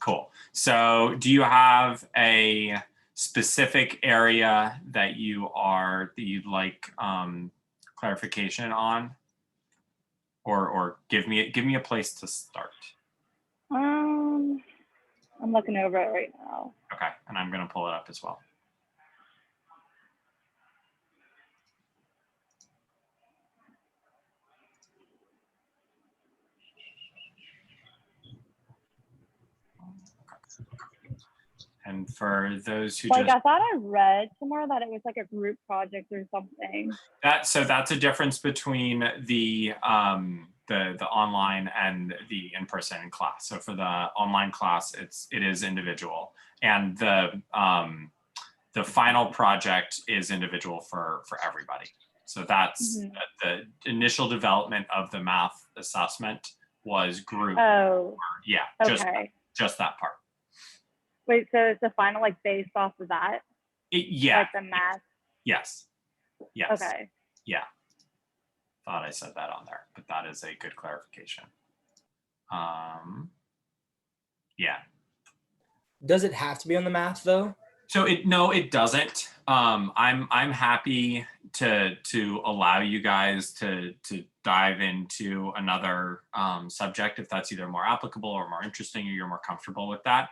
Cool. So do you have a specific area that you'd like clarification on? Or give me a place to start. I'm looking over it right now. Okay, and I'm gonna pull it up as well. And for those who I thought I read somewhere that it was like a group project or something. that's a difference between the online and the in-person class. So for the online class, it is individual, and the final project is individual for everybody. So that's the initial development of the math assessment was group. Oh, yeah, okay. Just that part. Wait, so it's the final like based off of that? Yeah. Like the math? Yes. Okay. Yeah. Thought I said that on there, but that is a good clarification. Yeah. Does it have to be on the math though? So no, it doesn't. I'm happy to allow you guys to dive into another subject if that's either more applicable or more interesting, or you're more comfortable with that.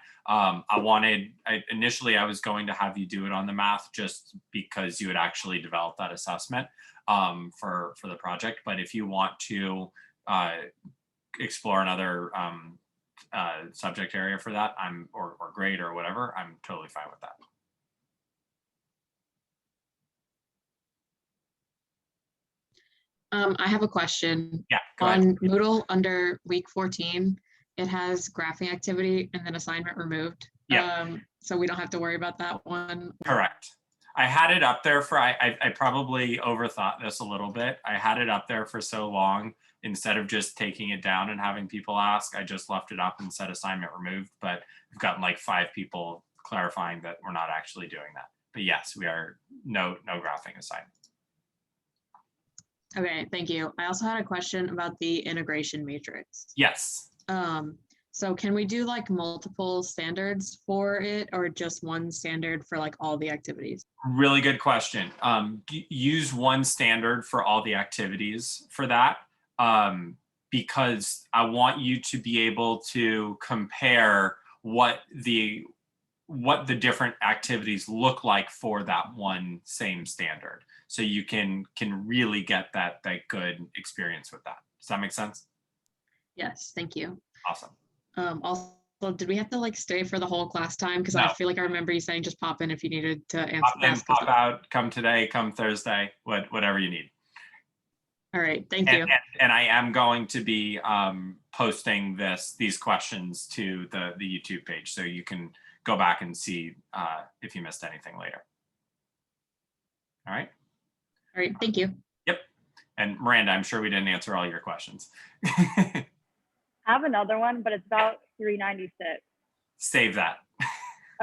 Initially I was going to have you do it on the math just because you had actually developed that assessment for the project. But if you want to explore another subject area for that, or grade or whatever, I'm totally fine with that. I have a question. Yeah, go on ahead. Moodle under week 14, it has graphing activity and then assignment removed. Yeah. So we don't have to worry about that one. Correct. I had it up there for, I probably overthought this a little bit. I had it up there for so long, instead of just taking it down and having people ask, I just left it up and said assignment removed, but we've gotten like 5 people clarifying that we're not actually doing that. But yes, we are no graphing assignment. Okay, thank you. I also had a question about the integration matrix. Yes. So can we do like multiple standards for it, or just one standard for like all the activities? Really good question. Use one standard for all the activities for that, because I want you to be able to compare what the different activities look like for that one same standard. So you can really get that good experience with that. Does that make sense? Yes, thank you. Awesome. Also, did we have to like stay for the whole class time? Because No. I feel like I remember you saying just pop in if you needed to answer. Pop in, pop out, come today, come Thursday, whatever you need. All right, thank you. And I am going to be posting these questions to the YouTube page, so you can go back and see if you missed anything later. All right. All right, thank you. Yep. And Miranda, I'm sure we didn't answer all your questions. I have another one, but it's about 396. Save that.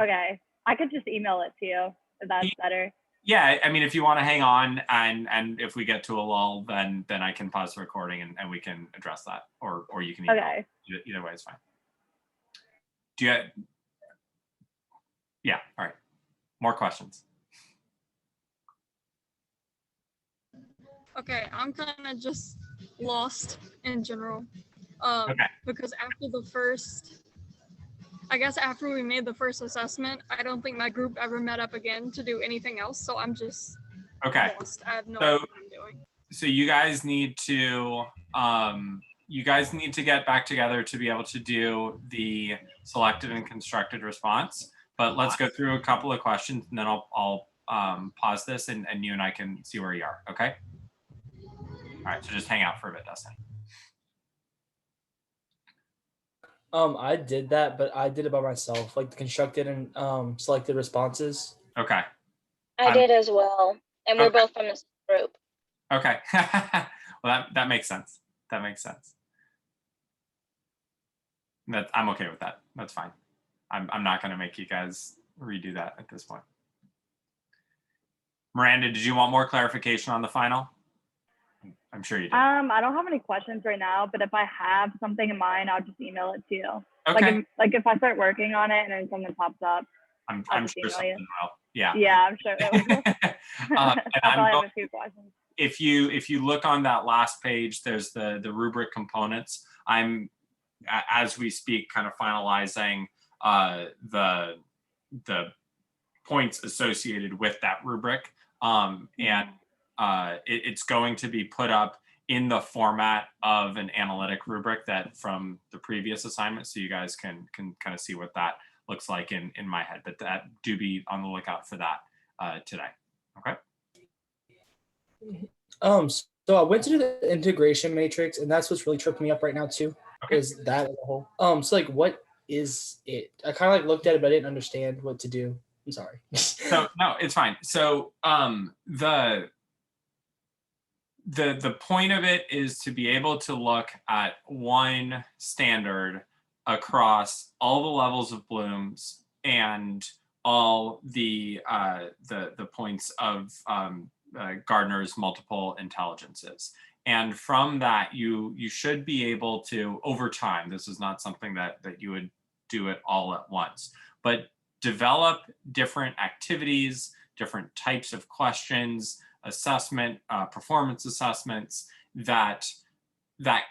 Okay. I could just email it to you if that's better. Yeah, I mean, if you want to hang on and if we get to a lull, then I can pause the recording and we can address that, or you can email. Okay. Either way is fine. Do you? Yeah. All right. More questions. Okay, I'm kind of just lost in general. Because after we made the first assessment, I don't think my group ever met up again to do anything else. So I'm just lost. I have no idea what I'm doing. So you guys need to get back together to be able to do the selected and constructed response. But let's go through a couple of questions, and then I'll pause this, and you and I can see where you are. Okay. All right. So just hang out for a bit, Dustin. I did that, but I did it by myself, like the constructed and selected responses. Okay. I did as well, and we're both from this group. Okay. Well, that makes sense. That makes sense. I'm okay with that. That's fine. I'm not going to make you guys redo that at this point. Miranda, did you want more clarification on the final? I'm sure you do. I don't have any questions right now, but if I have something in mind, I'll just email it to you. Okay. Like if I start working on it and then something pops up, I'm just sure email something you. will. Yeah. Yeah, I'm sure it will. And I'll I'm probably go- have a few questions. if you look on that last page, there's the rubric components. I'm, as we speak, kind of finalizing the points associated with that rubric, and it's going to be put up in the format of an analytic rubric that from the previous assignment, so you guys can kind of see what that looks like in my head. But that, do be on the lookout for that today. Okay. So I went to the integration matrix, and that's what's really tripping me up right now too. Okay. Is that as a whole? So like, what is it? I kind of like looked at it, but I didn't understand what to do. I'm sorry. So no, it's fine. So the point of it is to be able to look at one standard across all the levels of blooms and all the points of Gardner's multiple intelligences. And from that, you should be able to, over time, this is not something that you would do it all at once, but develop different activities, different types of questions, assessment, performance assessments that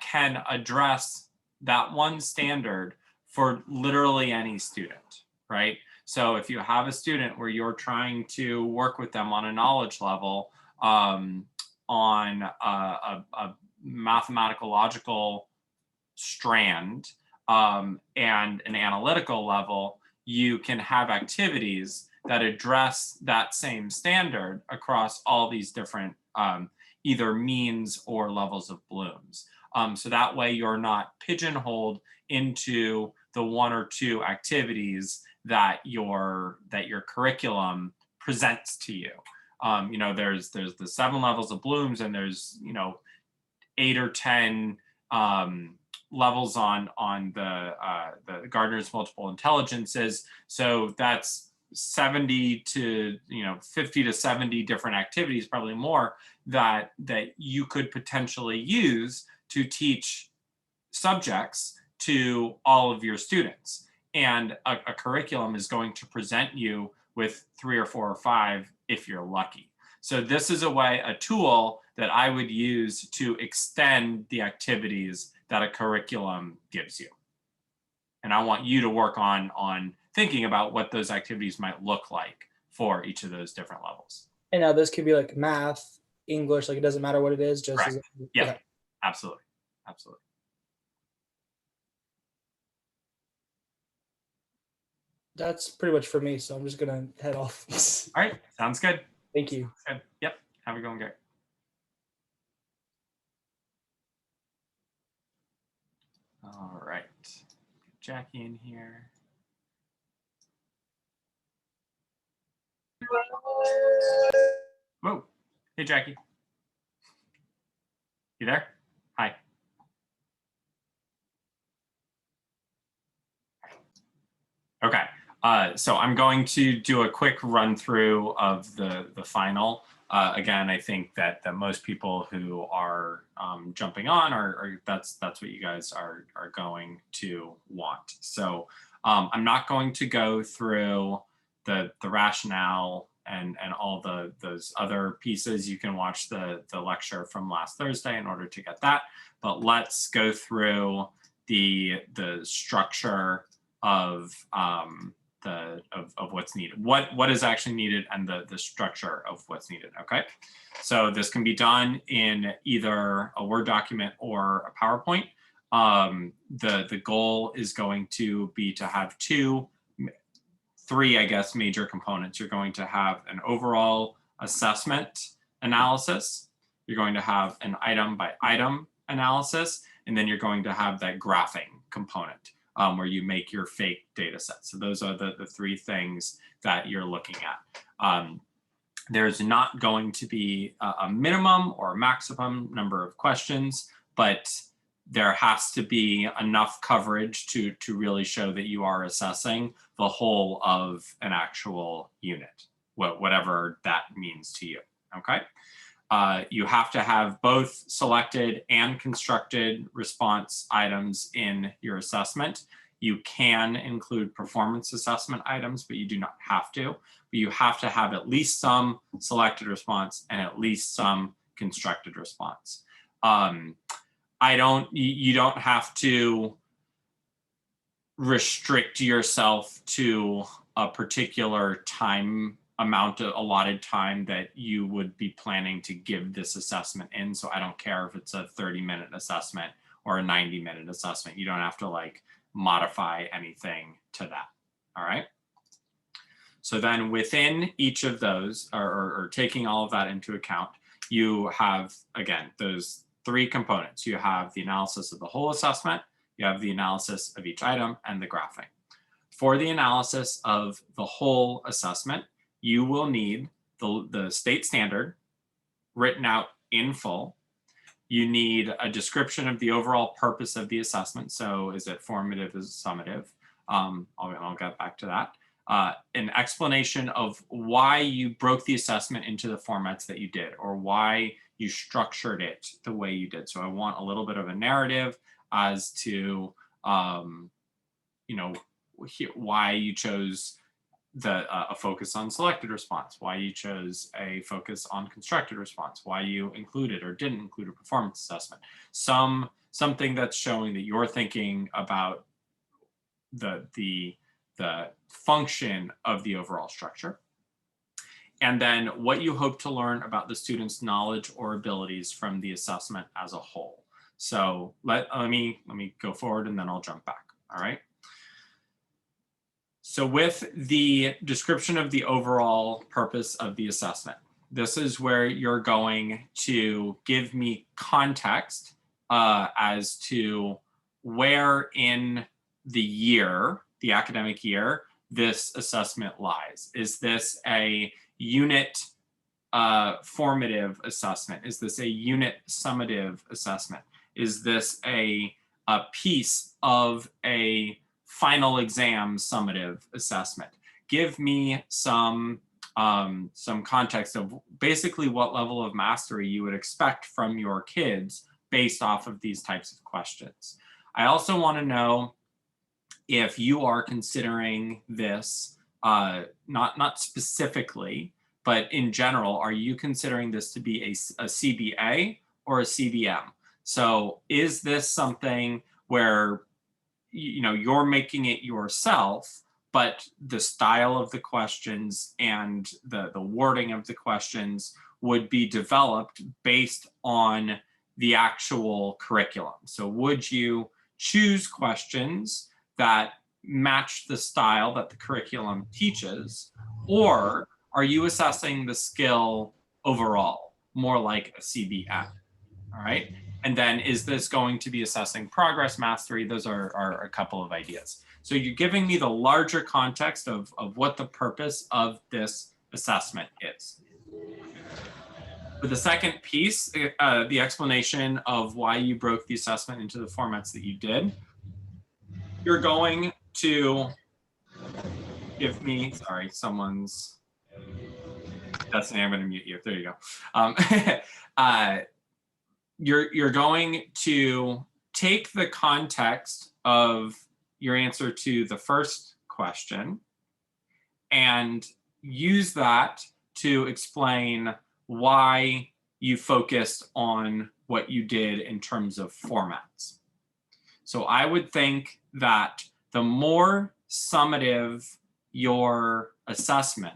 can address that one standard for literally any student, right? So if you have a student where you're trying to work with them on a knowledge level, on a mathematical logical strand, and an analytical level, you can have activities that address that same standard across all these different either means or levels of blooms. So that way you're not pigeonholed into the one or two activities that your curriculum presents to you. There's the 7 levels of blooms, and there's 8 or 10 levels on the Gardner's multiple intelligences. So that's 70 to 50 to 70 different activities, probably more, that you could potentially use to teach subjects to all of your students. And a curriculum is going to present you with 3 or 4 or 5 if you're lucky. So this is a tool that I would use to extend the activities that a curriculum gives you. And I want you to work on thinking about what those activities might look like for each of those different levels. And now this could be like math, English, like it doesn't matter what it is. Just Correct. Yeah, okay. Absolutely. That's pretty much for me. So I'm just gonna head off. All right, sounds good. Thank you. Good. Yep. Have a good one, Gary. All right. Get Jackie in here. Whoa. Hey, Jackie. You there? Hi. Okay. So I'm going to do a quick run through of the final. Again, I think that most people who are jumping on are that's what you guys are going to want. So I'm not going to go through the rationale and all those other pieces. You can watch the lecture from last Thursday in order to get that. But let's go through the structure of what's needed, what is actually needed, and the structure of what's needed. Okay, so this can be done in either a Word document or a PowerPoint. The goal is going to be to have three, I guess, major components. You're going to have an overall assessment analysis. You're going to have an item by item analysis, and then you're going to have that graphing component. Where you make your fake data set. So those are the 3 things that you're looking at. There's not going to be a minimum or a maximum number of questions, but there has to be enough coverage to really show that you are assessing the whole of an actual unit, whatever that means to you, okay? You have to have both selected and constructed response items in your assessment. You can include performance assessment items, but you do not have to. But you have to have at least some selected response and at least some constructed response. You don't have to restrict yourself to a particular amount of allotted time that you would be planning to give this assessment in. So I don't care if it's a 30-minute assessment or a 90-minute assessment. You don't have to like modify anything to that. All right. So then within each of those, or taking all of that into account, you have, again, those 3 components. You have the analysis of the whole assessment, you have the analysis of each item, and the graphing. For the analysis of the whole assessment, you will need the state standard written out in full. You need a description of the overall purpose of the assessment. So is it formative, is it summative? I'll get back to that. An explanation of why you broke the assessment into the formats that you did, or why you structured it the way you did. So I want a little bit of a narrative as to, you know, why you chose a focus on selected response, why you chose a focus on constructed response, why you included or didn't include a performance assessment. Something that's showing that you're thinking about the function of the overall structure. And then what you hope to learn about the student's knowledge or abilities from the assessment as a whole. So let me go forward and then I'll jump back. All right. So with the description of the overall purpose of the assessment, this is where you're going to give me context as to where in the year, the academic year, this assessment lies. Is this a unit formative assessment? Is this a unit summative assessment? Is this a piece of a final exam summative assessment? Give me some context of basically what level of mastery you would expect from your kids based off of these types of questions. I also want to know if you are considering this, not specifically, but in general, are you considering this to be a CBA or a CBM? So is this something where you're making it yourself, but the style of the questions and the wording of the questions would be developed based on the actual curriculum? So would you choose questions that match the style that the curriculum teaches, or are you assessing the skill overall, more like a CBM? All right. And then is this going to be assessing progress, mastery? Those are a couple of ideas. So you're giving me the larger context of what the purpose of this assessment is. For the second piece, the explanation of why you broke the assessment into the formats that you did, you're going to give me, sorry, someone's, Destiny, I'm going to mute you. There you go. You're going to take the context of your answer to the first question and use that to explain why you focused on what you did in terms of formats. So I would think that the more summative your assessment,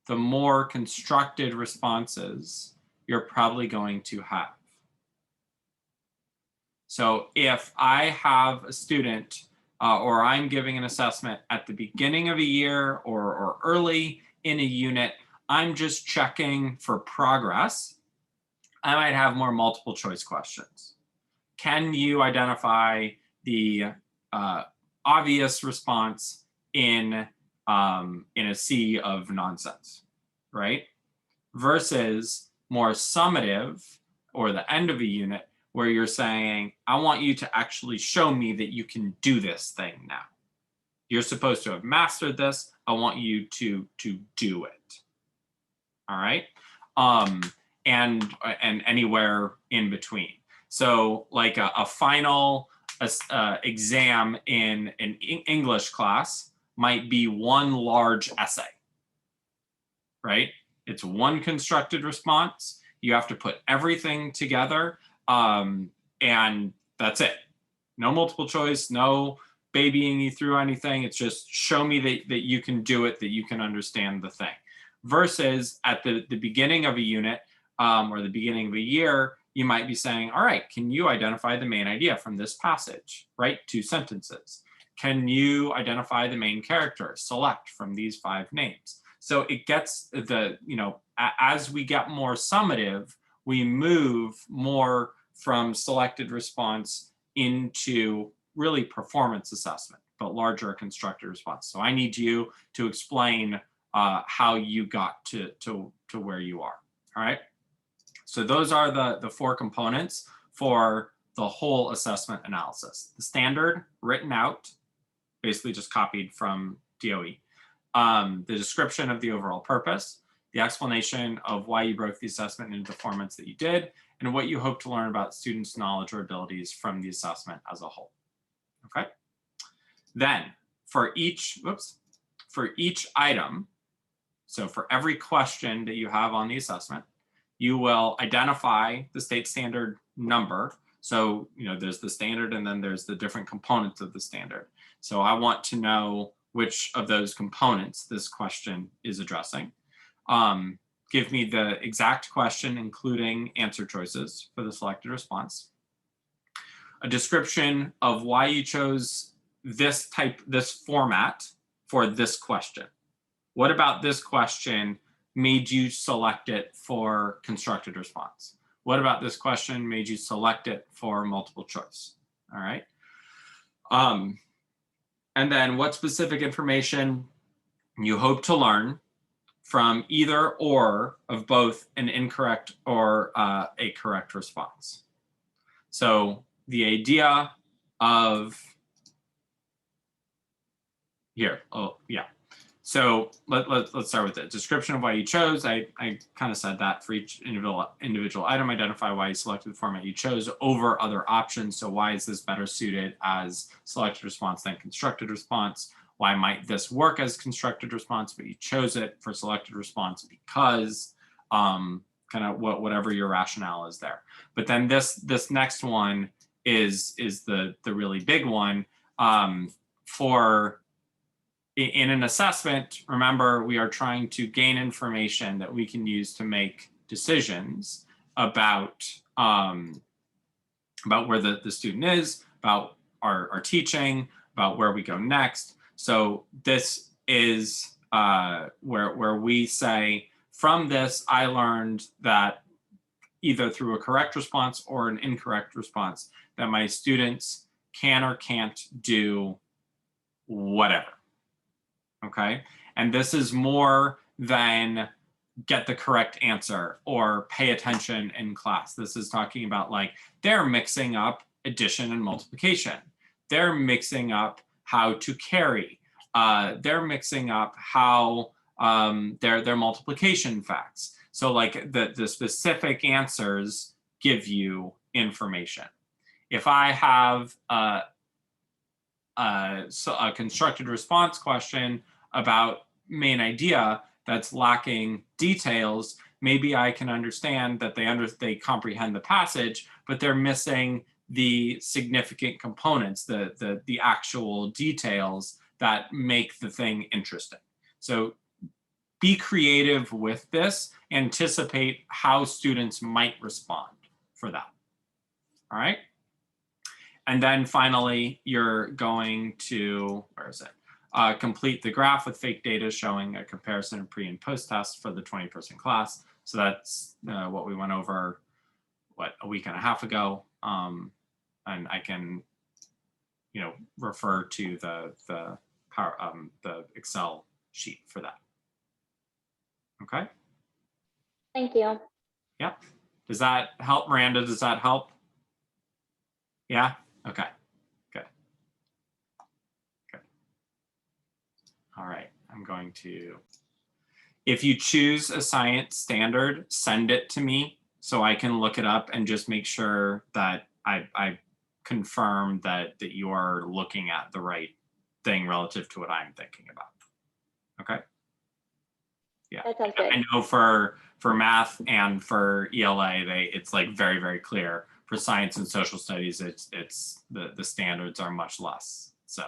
the more constructed responses you're probably going to have. So if I have a student or I'm giving an assessment at the beginning of a year or early in a unit, I'm just checking for progress, I might have more multiple choice questions. Can you identify the obvious response in a sea of nonsense, right? Versus more summative, or the end of a unit, where you're saying, I want you to actually show me that you can do this thing now. You're supposed to have mastered this. I want you to do it. All right. and anywhere in between. So like a final exam in an English class might be one large essay, right? It's one constructed response. You have to put everything together, and that's it. No multiple choice, no babying you through anything. It's just show me that you can do it, that you can understand the thing. Versus at the beginning of a unit or the beginning of a year, you might be saying, all right, can you identify the main idea from this passage? Write 2 sentences. Can you identify the main character? Select from these 5 names. So it gets the, as we get more summative, we move more from selected response into really performance assessment, but larger constructed response. So I need you to explain how you got to where you are. All right. So those are the 4 components for the whole assessment analysis. The standard written out, basically just copied from DOE. The description of the overall purpose, the explanation of why you broke the assessment into the formats that you did, and what you hope to learn about students' knowledge or abilities from the assessment as a whole. Okay. Then for each item, so for every question that you have on the assessment, you will identify the state standard number. So, there's the standard and then there's the different components of the standard. So I want to know which of those components this question is addressing. Give me the exact question, including answer choices for the selected response. A description of why you chose this format for this question. What about this question made you select it for constructed response? What about this question made you select it for multiple choice? All right. And then what specific information you hope to learn from either or of both an incorrect or a correct response. So the idea of here, So let's start with the description of why you chose. I kind of said that for each individual item, identify why you selected the format you chose over other options. So why is this better suited as selected response than constructed response? Why might this work as constructed response, but you chose it for selected response because kind of whatever your rationale is there. But then this next one is the really big one in an assessment. Remember, we are trying to gain information that we can use to make decisions about where the student is, about our teaching, about where we go next. So this is where we say, from this, I learned that either through a correct response or an incorrect response, that my students can or can't do whatever. Okay, and this is more than get the correct answer or pay attention in class. This is talking about like they're mixing up addition and multiplication. They're mixing up how to carry. They're mixing up how their multiplication facts. So like the specific answers give you information. If I have a constructed response question about main idea that's lacking details, maybe I can understand that they comprehend the passage, but they're missing the significant components, the actual details that make the thing interesting. So be creative with this, anticipate how students might respond for that. All right. And then finally, you're going to, where is it? Complete the graph with fake data showing a comparison of pre and post tests for the 20-person class. So that's what we went over, a week and a half ago. And I can, refer to the Excel sheet for that. Okay. Thank you. Yeah. Does that help, Miranda? Does that help? Yeah. Okay. Good. Good. All right. I'm going to If you choose a science standard, send it to me so I can look it up and just make sure that I confirm that you are looking at the right thing relative to what I'm thinking about. Okay. Yeah. That sounds good. I know for math and for ELA, it's like very, very clear. For science and social studies, it's the standards are much less. So